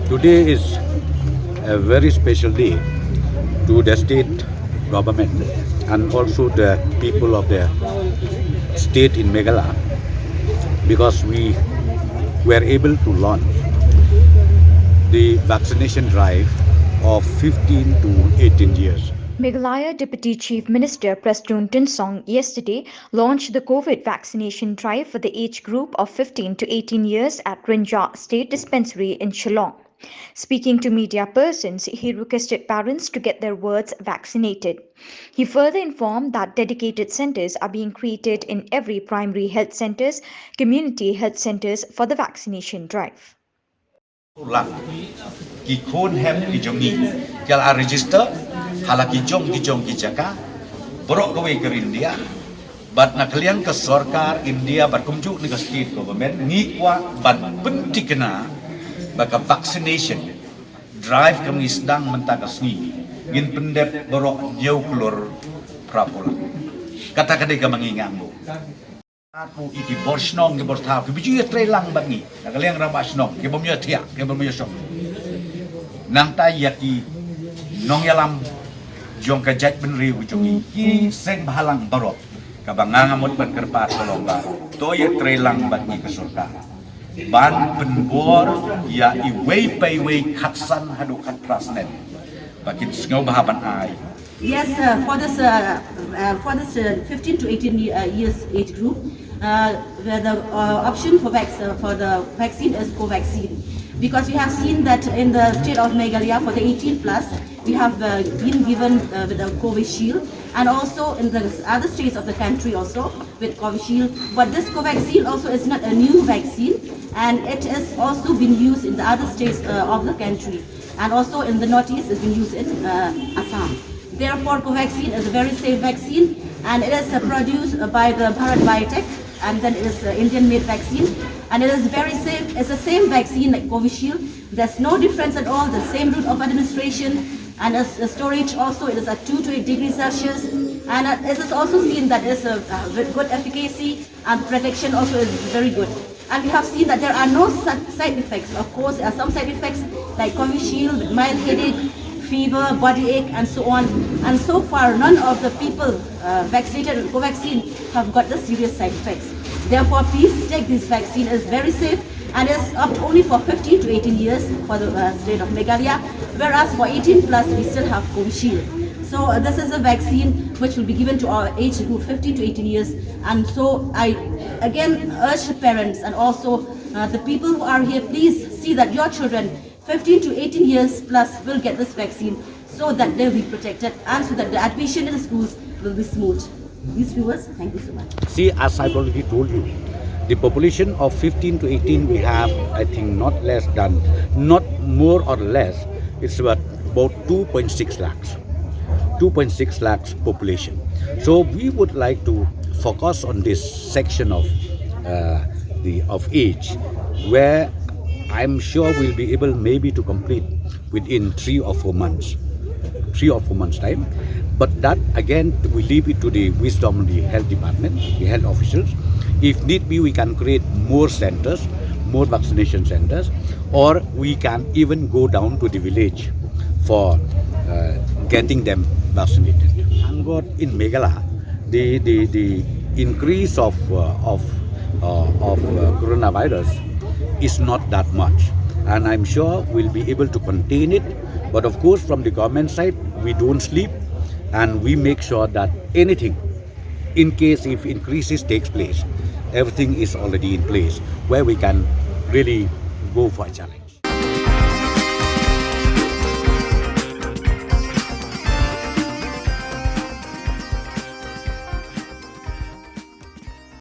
Today is a very special day to the state government and also the people of the state in Meghalaya, because we were able to launch the vaccination drive of 15 to 18 years. Meghalaya Deputy Chief Minister Prestun Tinsong yesterday launched the COVID vaccination drive for the age group of 15 to 18 years at Rinja State Dispensary in Shillong. Speaking to media persons, he requested parents to get their wards vaccinated. He further informed that dedicated centers are being created in every primary health centers, community health centers for the vaccination drive. Ki khôn hep ki jongi kal a register hala ki jong ki jaka borok ko ke India bat na kalian ke sarkar India bat kumjuk ni ke state government ni kwa bat pentikna baka vaccination drive kami sedang mentakasni ngin pendep borok jauh keluar prapola kata kadai ka mangingambo Aku iki borsnong ke bortau ke biju trelang bangi na kalian rabasnong ke bomnya tiak ke bomnya sok nang ta yaki nong yalam jong ka jaj benri wujongi ki seng bahalang barok ka banganga mot ban kerpat kolongga to ye trelang bangi ke surga ban penbor ya I wei pai wei khatsan hadu khat prasnen bakin sngau bahaban ai. Yes, for this 15 to 18 years age group, where the option for the vaccine is co-vaccine, because we have seen that in the state of Meghalaya for the 18 plus, we have been given with the Covishield, and also in the other states of the country also with Covishield. But this co-vaccine also is not a new vaccine, and it has also been used in the other states of the country, and also in the northeast it's been used in Assam. Therefore, Covaxin is a very safe vaccine, and it is produced by the Bharat Biotech, and then it is Indian-made vaccine, and it is very safe. It's the same vaccine like Covishield. There's no difference at all. The same route of administration, and as storage also, it is at 2 to 8 degrees Celsius, and it is also seen that it is a good efficacy, and protection also is very good. And we have seen that there are no side effects. Of course, there are some side effects like Covishield with mild headache, fever, body ache, and so on. And so far, none of the people vaccinated with Covaxin have got the serious side effects. Therefore, please take this vaccine. It's very safe, and it's up only for 15 to 18 years for the state of Meghalaya, whereas for 18 plus, we still have Covishield. So this is a vaccine which will be given to our age group 15 to 18 years. And so I again urge the parents and also the people who are here, please see that your children 15 to 18 years plus will get this vaccine, so that they'll be protected and so that the admission in the schools will be smooth. These viewers, thank you so much. See, as I've already told you, the population of 15 to 18 we have, I think, not more or less, it's about 2.6 lakhs. 2.6 lakhs population. So we would like to focus on this section of age, where I'm sure we'll be able maybe to complete within 3 or 4 months time. But that again, we leave it to the wisdom of the health department, the health officials. If need be, we can create more centers, more vaccination centers, or we can even go down to the village for getting them vaccinated. Thank God in Meghalaya, the increase of coronavirus is not that much, and I'm sure we'll be able to contain it. But of course, from the government side, we don't sleep, and we make sure that anything, in case if increases takes place, everything is already in place where we can really go for a challenge.